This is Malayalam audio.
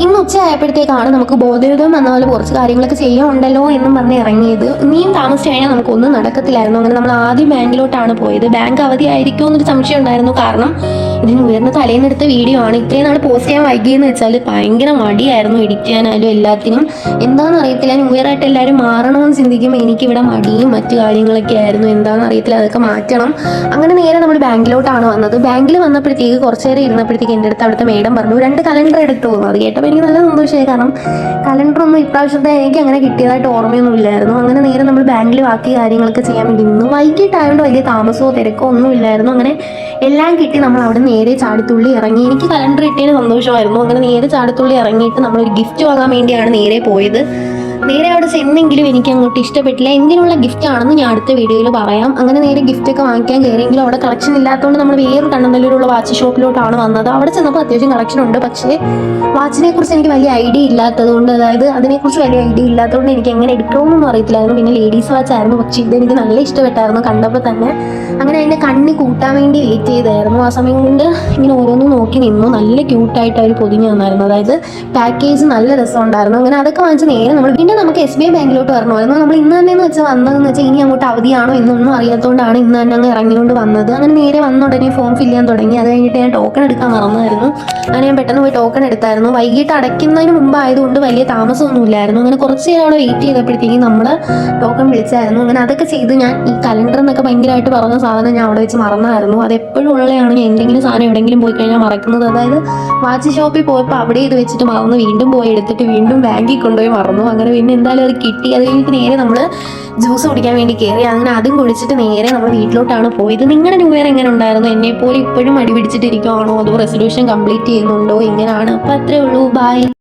ഇന്ന് ഉച്ചയായപ്പോഴത്തേക്കാണ് നമുക്ക് ബോധോദയം വന്ന പോലെ കുറച്ച് കാര്യങ്ങളൊക്കെ ചെയ്യാനുണ്ടല്ലോ എന്നും പറഞ്ഞ് ഇറങ്ങിയത്. ഇനിയും താമസിച്ച് കഴിഞ്ഞാൽ നമുക്കൊന്നും നടക്കത്തില്ലായിരുന്നു. അങ്ങനെ നമ്മൾ ആദ്യം ബാങ്കിലോട്ടാണ് പോയത്. ബാങ്ക് അവധിയായിരിക്കുമോ എന്നൊരു സംശയം ഉണ്ടായിരുന്നു. കാരണം ഇതിന് ഉയർന്ന തലേന്നെടുത്ത വീഡിയോ ആണ്. ഇത്രയും നാൾ പോസ്റ്റ് ചെയ്യാൻ വൈകിയെന്ന് വെച്ചാൽ ഭയങ്കര മടിയായിരുന്നു എഡിറ്റ് ചെയ്യാനായാലും എല്ലാത്തിനും. എന്താണെന്ന് അറിയത്തില്ല, ന്യൂ ഇയർ ആയിട്ട് എല്ലാവരും മാറണമെന്ന് ചിന്തിക്കുമ്പോൾ എനിക്കിവിടെ മടിയും മറ്റു കാര്യങ്ങളൊക്കെ ആയിരുന്നു. എന്താണെന്ന് അറിയത്തില്ല, അതൊക്കെ മാറ്റണം. അങ്ങനെ നേരെ നമ്മൾ ബാങ്കിലോട്ടാണ് വന്നത്. ബാങ്കിൽ വന്നപ്പോഴത്തേക്ക് കുറച്ച് നേരം ഇരുന്നപ്പോഴത്തേക്ക് എൻ്റെ അടുത്ത് അവിടുത്തെ മേഡം പറഞ്ഞു 2 കലണ്ടർ എടുത്തു പോകുന്നു. അത് കേട്ടപ്പോൾ എനിക്ക് നല്ല സന്തോഷമായി. കാരണം കലണ്ടറൊന്നും ഇപ്രാവശ്യത്തെ എനിക്ക് അങ്ങനെ കിട്ടിയതായിട്ട് ഓർമ്മയൊന്നും ഇല്ലായിരുന്നു. അങ്ങനെ നേരെ നമ്മൾ ബാങ്കിൽ ബാക്കി കാര്യങ്ങളൊക്കെ ചെയ്യാൻ വേണ്ടി നിന്നു. വൈകിട്ടായതുകൊണ്ട് വലിയ താമസമോ തിരക്കോ ഒന്നും ഇല്ലായിരുന്നു. അങ്ങനെ എല്ലാം കിട്ടി നമ്മൾ അവിടെ നേരെ ചാടിത്തുള്ളി ഇറങ്ങി. എനിക്ക് കലണ്ടർ കിട്ടിയതിന് സന്തോഷമായിരുന്നു. അങ്ങനെ നേരെ ചാടിത്തുള്ളി ഇറങ്ങിയിട്ട് നമ്മളൊരു ഗിഫ്റ്റ് വാങ്ങാൻ വേണ്ടിയാണ് നേരെ പോയത്. നേരെ അവിടെ ചെന്നെങ്കിലും എനിക്ക് അങ്ങോട്ട് ഇഷ്ടപ്പെട്ടില്ല. എന്തിനുള്ള ഗിഫ്റ്റ് ആണെന്ന് ഞാൻ അടുത്ത വീഡിയോയിൽ പറയാം. അങ്ങനെ നേരെ ഗിഫ്റ്റ് ഒക്കെ വാങ്ങിക്കാൻ കയറിയെങ്കിലും അവിടെ കളക്ഷൻ ഇല്ലാത്തതുകൊണ്ട് നമ്മൾ വേറെ കണ്ണനല്ലൂരുള്ള വാച്ച് ഷോപ്പിലോട്ടാണ് വന്നത്. അവിടെ ചെന്നപ്പോൾ അത്യാവശ്യം കളക്ഷൻ ഉണ്ട്. പക്ഷേ വാച്ചിനെ കുറിച്ച് എനിക്ക് വലിയ ഐഡിയ ഇല്ലാത്തതുകൊണ്ട്, അതായത് അതിനെക്കുറിച്ച് വലിയ ഐഡിയ ഇല്ലാത്തതുകൊണ്ട് എനിക്ക് എങ്ങനെ എടുക്കണമെന്നൊന്നും അറിയത്തില്ലായിരുന്നു. പിന്നെ ലേഡീസ് വാച്ച് ആയിരുന്നു, പക്ഷേ ഇതെനിക്ക് നല്ല ഇഷ്ടപ്പെട്ടായിരുന്നു കണ്ടപ്പോൾ തന്നെ. അങ്ങനെ അതിൻ്റെ കണ്ണ് കൂട്ടാൻ വേണ്ടി വെയിറ്റ് ചെയ്തായിരുന്നു. ആ സമയം കൊണ്ട് ഇങ്ങനെ ഓരോന്നും നോക്കി നിന്നു. നല്ല ക്യൂട്ടായിട്ട് അവർ പൊതിഞ്ഞു തന്നായിരുന്നു. അതായത് പാക്കേജ് നല്ല രസമുണ്ടായിരുന്നു. അങ്ങനെ അതൊക്കെ വാങ്ങിച്ച് നേരെ നമ്മൾ പിന്നെ നമുക്ക് SBI ബാങ്കിലോട്ട് വരണമായിരുന്നു. നമ്മൾ ഇന്ന് തന്നെ എന്ന് വെച്ചാൽ വന്നതെന്ന് വെച്ചാൽ ഇനി അങ്ങോട്ട് അവധിയാണോ എന്നൊന്നും അറിയാത്തതുകൊണ്ടാണ് ഇന്ന് തന്നെ അങ്ങ് ഇറങ്ങിക്കൊണ്ട് വന്നത്. അങ്ങനെ നേരെ വന്ന ഉടനെ ഫോം ഫില്ല് ചെയ്യാൻ തുടങ്ങി. അത് കഴിഞ്ഞിട്ട് ഞാൻ ടോക്കൺ എടുക്കാൻ മറന്നായിരുന്നു. അങ്ങനെ ഞാൻ പെട്ടെന്ന് പോയി ടോക്കൺ എടുത്തായിരുന്നു. വൈകിട്ട് അടയ്ക്കുന്നതിന് മുമ്പ് ആയതുകൊണ്ട് വലിയ താമസമൊന്നുമില്ലായിരുന്നു. അങ്ങനെ കുറച്ച് നേരം അവിടെ വെയിറ്റ് ചെയ്തപ്പോഴത്തേക്കും നമ്മൾ ടോക്കൺ വിളിച്ചായിരുന്നു. അങ്ങനെ അതൊക്കെ ചെയ്ത് ഞാൻ ഈ കലണ്ടർ എന്നൊക്കെ ഭയങ്കരമായിട്ട് പറഞ്ഞ സാധനം ഞാൻ അവിടെ വെച്ച് മറന്നായിരുന്നു. അത് എപ്പോഴും ഉള്ളതാണ്, ഞാൻ എന്തെങ്കിലും സാധനം എവിടെയെങ്കിലും പോയി കഴിഞ്ഞാൽ മറക്കുന്നത്. അതായത് വാച്ച് ഷോപ്പിൽ പോയപ്പോൾ അവിടെ ഇത് വെച്ചിട്ട് മറന്ന് വീണ്ടും പോയി എടുത്തിട്ട് വീണ്ടും ബാങ്കിൽ കൊണ്ടുപോയി മറന്നു. അങ്ങനെ പിന്നെ എന്തായാലും അത് കിട്ടി. അത് കഴിഞ്ഞിട്ട് നേരെ നമ്മൾ ജ്യൂസ് കുടിക്കാൻ വേണ്ടി കയറി. അങ്ങനെ അതും കുടിച്ചിട്ട് നേരെ നമ്മൾ വീട്ടിലോട്ടാണ് പോയത്. നിങ്ങളുടെ ന്യൂ ഇയർ എങ്ങനെ ഉണ്ടായിരുന്നു? എന്നെപ്പോലെ ഇപ്പോഴും അടി പിടിച്ചിട്ടിരിക്കുവാണോ അതോ റെസൊല്യൂഷൻ കംപ്ലീറ്റ് ചെയ്യുന്നുണ്ടോ? എങ്ങനെയാണ്? അപ്പോൾ അത്രേ ഉള്ളൂ. ബൈ.